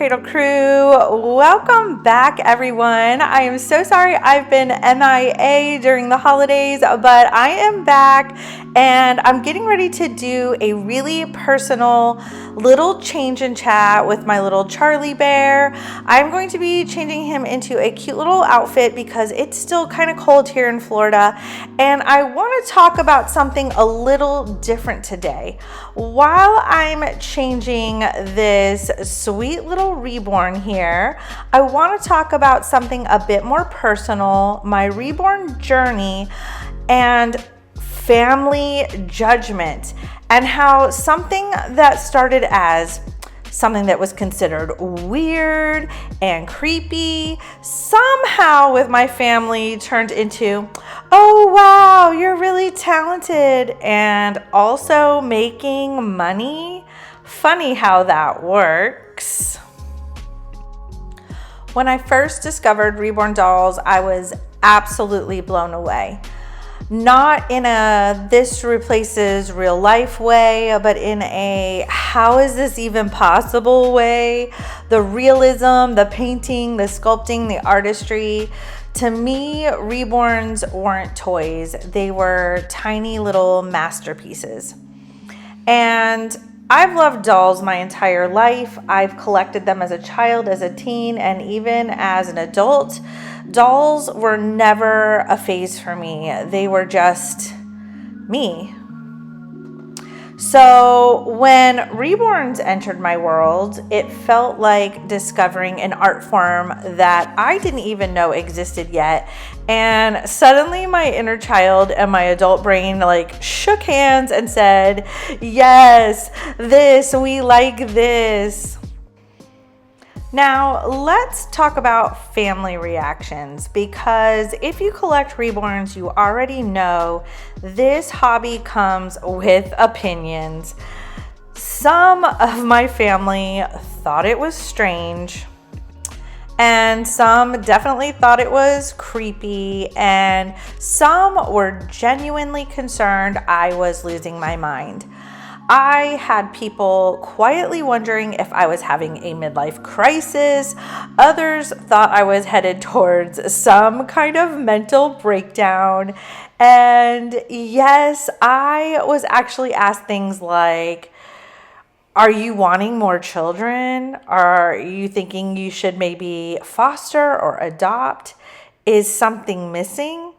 Cradle crew. Welcome back, everyone. I am so sorry I've been MIA during the holidays, but I am back and I'm getting ready to do a really personal little change and chat with my little Charlie bear. I'm going to be changing him into a cute little outfit because it's still kind of cold here in Florida, and I want to talk about something a little different today. While I'm changing this sweet little Reborn here, I want to talk about something a bit more personal, my Reborn journey and family judgment, and how something that started as something that was considered weird and creepy somehow with my family turned into, oh wow, you're really talented and also making money. Funny how that works. When I first discovered Reborn dolls, I was absolutely blown away. Not in a this replaces real life way, but in a how is this even possible way. The realism, the painting, the sculpting, the artistry. To me, Reborns weren't toys. They were tiny little masterpieces. And I've loved dolls my entire life. I've collected them as a child, as a teen, and even as an adult. Dolls were never a phase for me. They were just me. So when Reborns entered my world, it felt like discovering an art form that I didn't even know existed yet. And suddenly my inner child and my adult brain shook hands and said, yes, we like this. Now, let's talk about family reactions, because if you collect Reborns, you already know this hobby comes with opinions. Some of my family thought it was strange, and some definitely thought it was creepy, and some were genuinely concerned I was losing my mind. I had people quietly wondering if I was having a midlife crisis. Others thought I was headed towards some kind of mental breakdown. And yes, I was actually asked things like, are you wanting more children? Are you thinking you should maybe foster or adopt? Is something missing?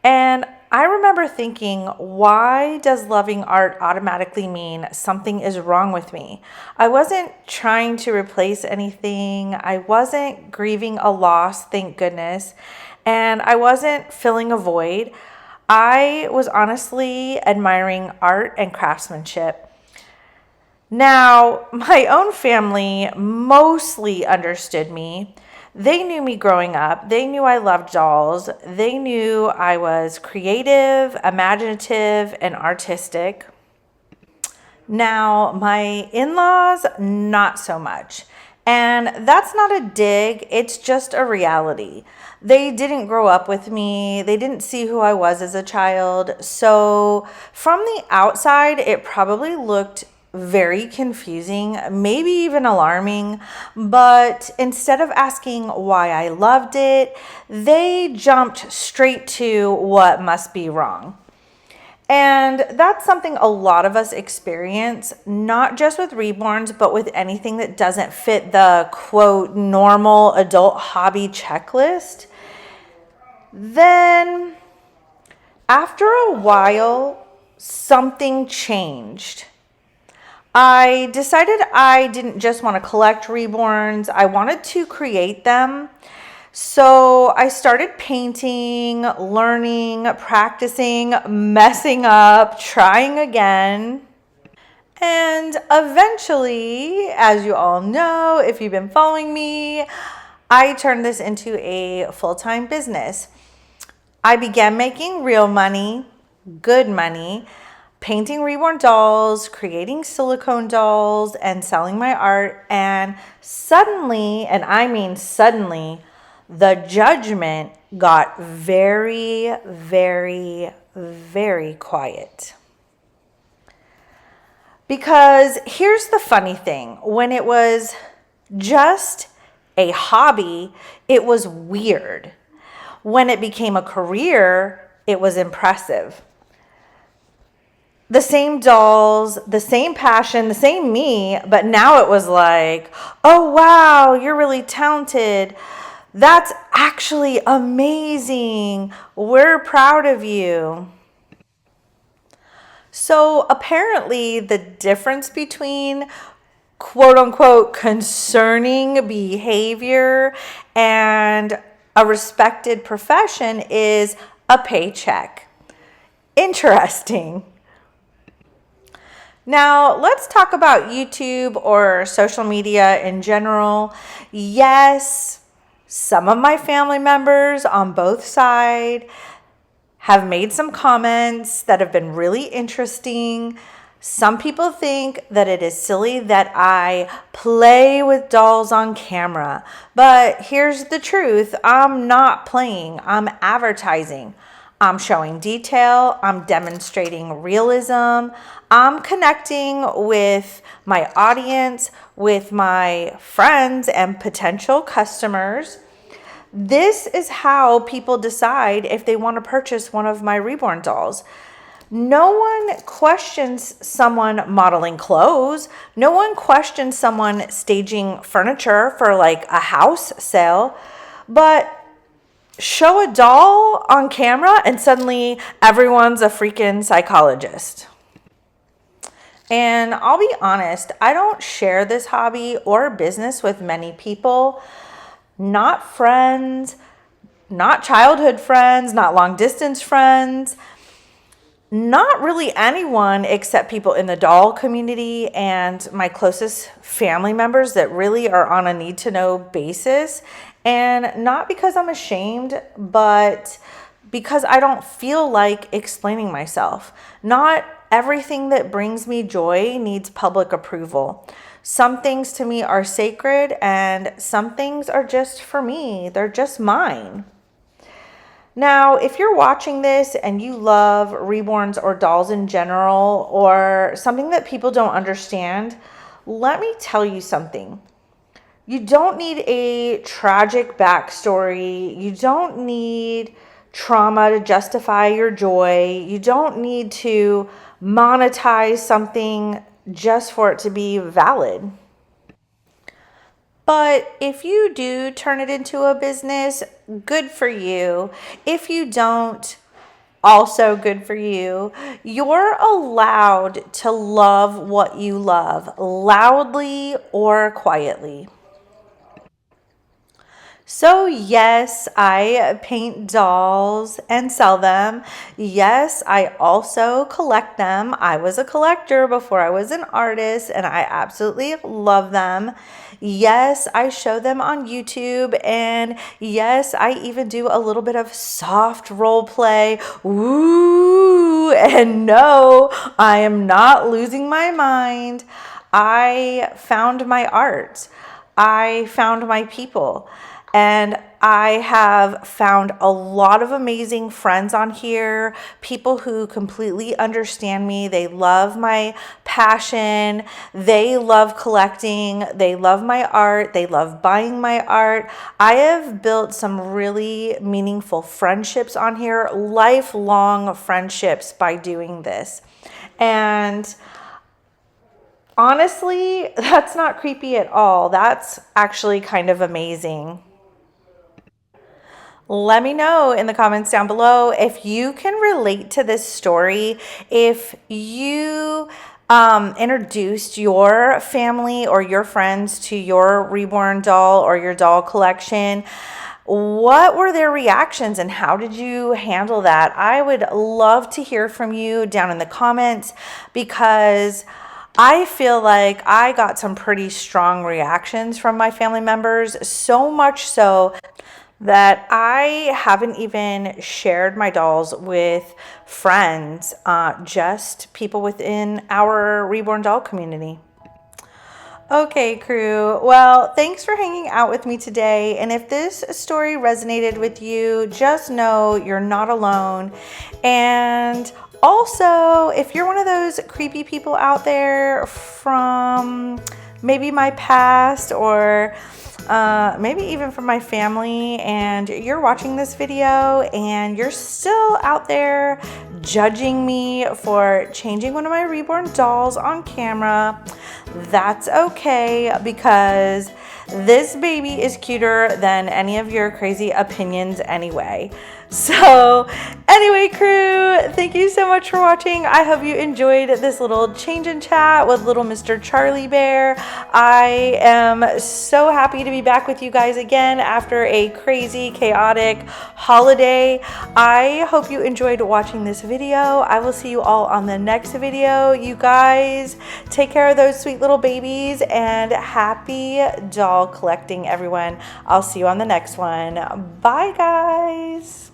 And I remember thinking, why does loving art automatically mean something is wrong with me? I wasn't trying to replace anything. I wasn't grieving a loss, thank goodness. And I wasn't filling a void. I was honestly admiring art and craftsmanship. Now, my own family mostly understood me. They knew me growing up. They knew I loved dolls. They knew I was creative, imaginative, and artistic. Now, my in-laws, not so much. And that's not a dig, it's just a reality. They didn't grow up with me. They didn't see who I was as a child. So from the outside, it probably looked very confusing, maybe even alarming, but instead of asking why I loved it, they jumped straight to what must be wrong. And that's something a lot of us experience, not just with Reborns, but with anything that doesn't fit the quote normal adult hobby checklist. Then after a while, something changed. I decided I didn't just want to collect Reborns, I wanted to create them. So I started painting, learning, practicing, messing up, trying again. And eventually, as you all know, if you've been following me, I turned this into a full-time business. I began making real money, good money, painting Reborn dolls, creating silicone dolls, and selling my art. And suddenly, and I mean suddenly, the judgment got very, very, very quiet. Because here's the funny thing. When it was just a hobby, it was weird. When it became a career, it was impressive. The same dolls, the same passion, the same me, but now it was like, oh wow, you're really talented. That's actually amazing. We're proud of you. So apparently the difference between quote unquote concerning behavior and a respected profession is a paycheck. Interesting. Now, let's talk about YouTube or social media in general. Yes, some of my family members on both sides have made some comments that have been really interesting. Some people think that it is silly that I play with dolls on camera. But here's the truth. I'm not playing. I'm advertising. I'm showing detail. I'm demonstrating realism. I'm connecting with my audience, with my friends and potential customers. This is how people decide if they want to purchase one of my Reborn dolls. No one questions someone modeling clothes. No one questions someone staging furniture for like a house sale. But show a doll on camera and suddenly everyone's a freaking psychologist. And I'll be honest, I don't share this hobby or business with many people. Not friends, not childhood friends, not long distance friends, not really anyone except people in the doll community and my closest family members that really are on a need to know basis. And not because I'm ashamed, but because I don't feel like explaining myself. Not everything that brings me joy needs public approval. Some things to me are sacred and some things are just for me. They're just mine. Now, if you're watching this and you love Reborns or dolls in general or something that people don't understand, let me tell you something. You don't need a tragic backstory. You don't need trauma to justify your joy. You don't need to monetize something just for it to be valid. But if you do turn it into a business, good for you. If you don't, also good for you. You're allowed to love what you love, loudly or quietly. So yes, I paint dolls and sell them. Yes, I also collect them. I was a collector before I was an artist and I absolutely love them. Yes, I show them on YouTube, and yes, I even do a little bit of soft role play. Ooh, and no, I am not losing my mind. I found my art. I found my people. And I have found a lot of amazing friends on here, people who completely understand me. They love my passion. They love collecting. They love my art. They love buying my art. I have built some really meaningful friendships on here, lifelong friendships by doing this. And honestly, that's not creepy at all. That's actually kind of amazing. Let me know in the comments down below if you can relate to this story, if you introduced your family or your friends to your Reborn doll or your doll collection. What were their reactions and how did you handle that? I would love to hear from you down in the comments because I feel like I got some pretty strong reactions from my family members, so much so that I haven't even shared my dolls with friends, just people within our Reborn doll community. Okay, crew. Well, thanks for hanging out with me today. And if this story resonated with you, just know you're not alone. And also, if you're one of those creepy people out there from maybe my past, or maybe even from my family, and you're watching this video and you're still out there judging me for changing one of my Reborn dolls on camera, that's okay, because this baby is cuter than any of your crazy opinions anyway. So anyway, crew, thank you so much for watching. I hope you enjoyed this little change in chat with little Mr. Charlie Bear. I am so happy to be back with you guys again after a crazy, chaotic holiday. I hope you enjoyed watching this video. I will see you all on the next video. You guys take care of those sweet little babies, and happy doll collecting, everyone. I'll see you on the next one. Bye, guys.